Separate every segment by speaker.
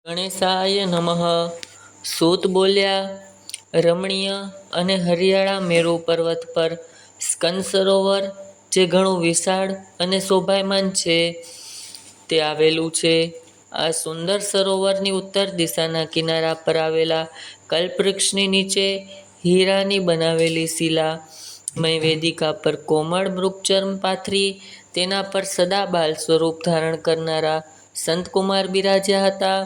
Speaker 1: ગણેશાય નમઃ. સૂત બોલ્યા, રમણીય અને હરિયાળા મેરુ પર્વત પર સ્કંદ સરોવર, જે ઘણું વિશાળ અને શોભાયમાન છે, તે આવેલું છે. આ સુંદર સરોવરની ઉત્તર દિશાના કિનારા પર આવેલા કલ્પવૃક્ષની નીચે હીરાની બનાવેલી શિલામય વેદિકા પર કોમળ મૃગચર્મ પાથરી તેના પર સદાબાલ સ્વરૂપ ધારણ કરનારા સંતકુમાર બિરાજ્યા હતા.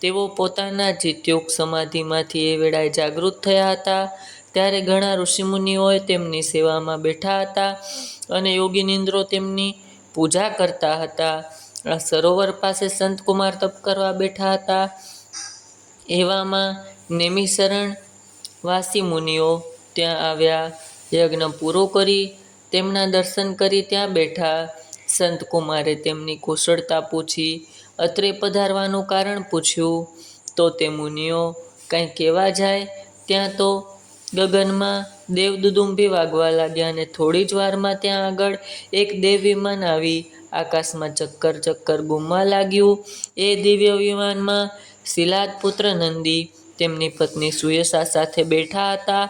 Speaker 1: તેઓ પોતાના જીત્યોગ સમાધિમાંથી એ વેળાએ જાગૃત થયા હતા. ત્યારે ઘણા ઋષિમુનિઓએ તેમની સેવામાં બેઠા હતા અને યોગીનિંદ્રો તેમની પૂજા કરતા હતા. આ સરોવર પાસે સંતકુમાર તપ કરવા બેઠા હતા. એવામાં નેમિશરણ વાસી મુનિઓ ત્યાં આવ્યા. યજ્ઞ પૂરો કરી તેમના દર્શન કરી ત્યાં બેઠા. સંતકુમારે તેમની કુશળતા પૂછી અત્રે પધારવાનું કારણ પૂછ્યું. તો તે મુનિઓ કંઈ કહેવા જાય ત્યાં તો ગગનમાં દેવદુદુંભી વાગવા લાગ્યા અને થોડી જ વારમાં ત્યાં આગળ એક દેવ વિમાન આવી આકાશમાં ચક્કર ચક્કર ઘૂમવા લાગ્યું. એ દિવ્ય વિમાનમાં શિલાદ પુત્ર નંદી તેમની પત્ની સુયશા સાથે બેઠા હતા.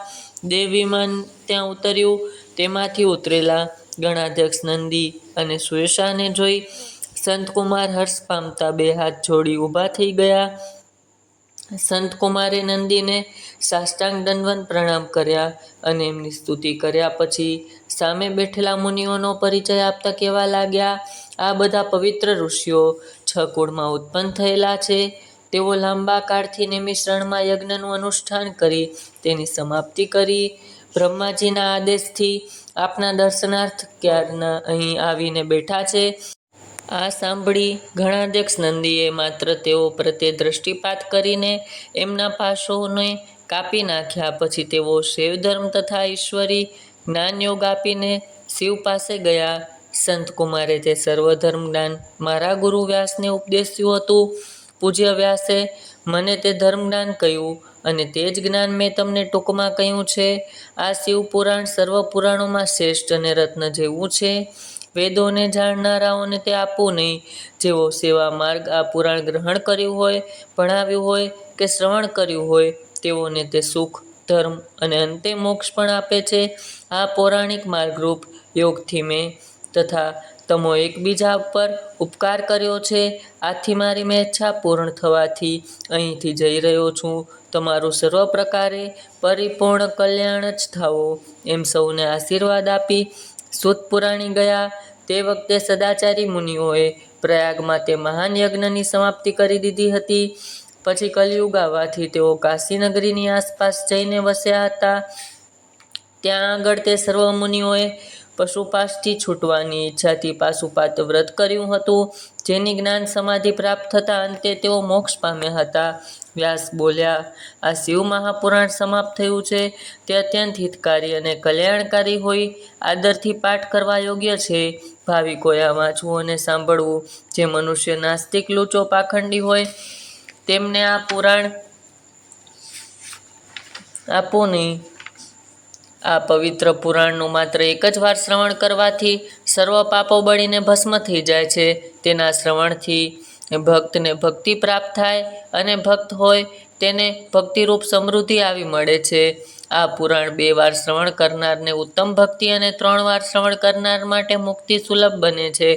Speaker 1: દેવ વિમાન ત્યાં ઉતર્યું. તેમાંથી ઉતરેલા ગણાધ્યક્ષ નંદી અને સુયશાને જોઈ સંતકુમાર હર્ષ પામતા બે હાથ જોડી ઊભા થઈ ગયા. સંતકુમારે નંદીને સાષ્ટાંગ દંડવત પ્રણામ કર્યા અને એમની સ્તુતિ કર્યા પછી સામે બેઠેલા મુનિઓનો પરિચય આપતા કહેવા લાગ્યા, આ બધા પવિત્ર ઋષિઓ 6 કુળમાં ઉત્પન્ન થયેલા છે. તેઓ લાંબા કાળથી નેમિષરણમાં યજ્ઞનું અનુષ્ઠાન કરી તેની સમાપ્તિ કરી બ્રહ્માજીના આદેશથી આપના દર્શનાર્થ ક્યારના અહીં આવીને બેઠા છે. આ સાંભળી ગણાધ્યક્ષ નંદીએ માત્ર તેઓ પ્રત્યે દ્રષ્ટિપાત કરીને એમના પાશોને કાપી નાખ્યા. પછી તેઓ શૈવધર્મ તથા ઈશ્વરી જ્ઞાનયોગ આપીને શિવ પાસે ગયા. સંતકુમારે તે સર્વધર્મ જ્ઞાન મારા ગુરુ વ્યાસને ઉપદેશ્યું હતું. પૂજ્ય વ્યાસે મને તે ધર્મ જ્ઞાન કહ્યું અને તે જ જ્ઞાન મેં તમને ટૂંકમાં કહ્યું છે. આ શિવ પુરાણ સર્વ પુરાણોમાં શ્રેષ્ઠ અને રત્ન જેવું છે. વેદોને જાણનારાઓને તે આપવું નહીં. જેવો સેવા માર્ગ આ પુરાણ ગ્રહણ કર્યું હોય, ભણાવ્યું હોય કે શ્રવણ કર્યું હોય તેઓને તે સુખ, ધર્મ અને અંતે મોક્ષ પણ આપે છે. આ પૌરાણિક માર્ગરૂપ યોગથી મેં તથા તમો એકબીજા પર ઉપકાર કર્યો છે. આથી મારી મેચ્છા પૂર્ણ થવાથી અહીંથી જઈ રહ્યો છું. તમારું સર્વ પ્રકારે પરિપૂર્ણ કલ્યાણ જ થાવો એમ સૌને આશીર્વાદ આપી સૂત પુરાણી ગયા. તે વખતે સદાચારી મુનિઓએ પ્રયાગમાં તે મહાન યજ્ઞની સમાપ્તિ કરી દીધી હતી. પછી કલિયુગ આવવાથી તેઓ કાશીનગરીની આસપાસ જઈને વસ્યા હતા. ત્યાં આગળ તે સર્વ મુનિઓએ પશુપાસથી છૂટવાની ઈચ્છાથી પાશુપાત વ્રત કર્યું હતું, જેની જ્ઞાન સમાધિ પ્રાપ્ત થતાં અંતે તેઓ મોક્ષ પામ્યા હતા. વ્યાસ બોલ્યા, આ શિવ મહાપુરાણ સમાપ્ત થયું છે તે અત્યંત હિતકારી અને કલ્યાણકારી હોઈ આદરથી પાઠ કરવા યોગ્ય છે. ભાવિકોએ આ વાંચવું અને સાંભળવું. જે મનુષ્ય નાસ્તિક, લૂચો, પાખંડી હોય તેમને આ પુરાણ આપવું નહીં. આ પવિત્ર પુરાણનું માત્ર એક જ વાર શ્રવણ કરવાથી સર્વ પાપો બળીને ભસ્મ થઈ જાય છે. તેના શ્રવણથી ભક્તને ભક્તિ પ્રાપ્ત થાય અને ભક્ત હોય તેને ભક્તિરૂપ સમૃદ્ધિ આવી મળે છે. આ પુરાણ 2 વાર શ્રવણ કરનારને ઉત્તમ ભક્તિ અને 3 વાર શ્રવણ કરનાર માટે મુક્તિ સુલભ બને છે.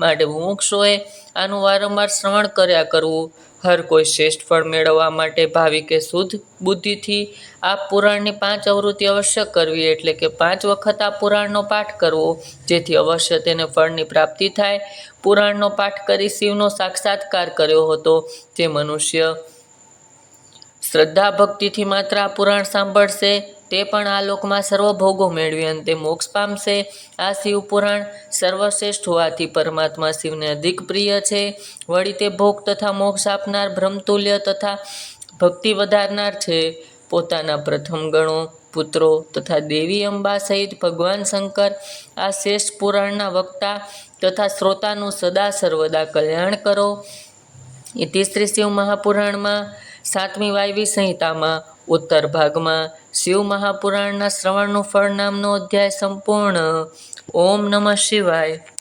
Speaker 1: માટે મુમુક્ષુઓએ આનું વારંવાર શ્રવણ કર્યા કરવું. હર કોઈ શ્રેષ્ઠ ફળ મેળવવા માટે ભાવિકે શુદ્ધ બુદ્ધિથી આ પુરાણની 5 આવૃત્તિ અવશ્ય કરવી, એટલે કે 5 વખત આ પુરાણનો પાઠ કરવો, જેથી અવશ્ય તેને ફળની પ્રાપ્તિ થાય. પુરાણનો પાઠ કરી શિવનો સાક્ષાત્કાર કર્યો હતો જે મનુષ્ય શ્રદ્ધા ભક્તિથી માત્ર આ પુરાણ સાંભળશે તે પણ આ લોકમાં સર્વ ભોગો મેળવી અંતે મોક્ષ પામશે. આ શિવ પુરાણ સર્વશ્રેષ્ઠ હોવાથી પરમાત્મા શિવને અધિક પ્રિય છે. વળી તે ભોગ તથા મોક્ષ આપનાર, બ્રહ્મતુલ્ય તથા ભક્તિ વધારનાર છે. પોતાના પ્રથમ ગણો, પુત્રો તથા દેવી અંબા સહિત ભગવાન શંકર આ શ્રેષ્ઠ પુરાણના વક્તા તથા શ્રોતાનું સદા સર્વદા કલ્યાણ કરો. ઇતિ શ્રી શિવ મહાપુરાણમાં 7મી વાયવી સંહિતામાં ઉત્તર ભાગમાં શિવ મહાપુરાણના શ્રવણનું ફળ નામનો અધ્યાય સંપૂર્ણ. ઓમ નમઃ શિવાય.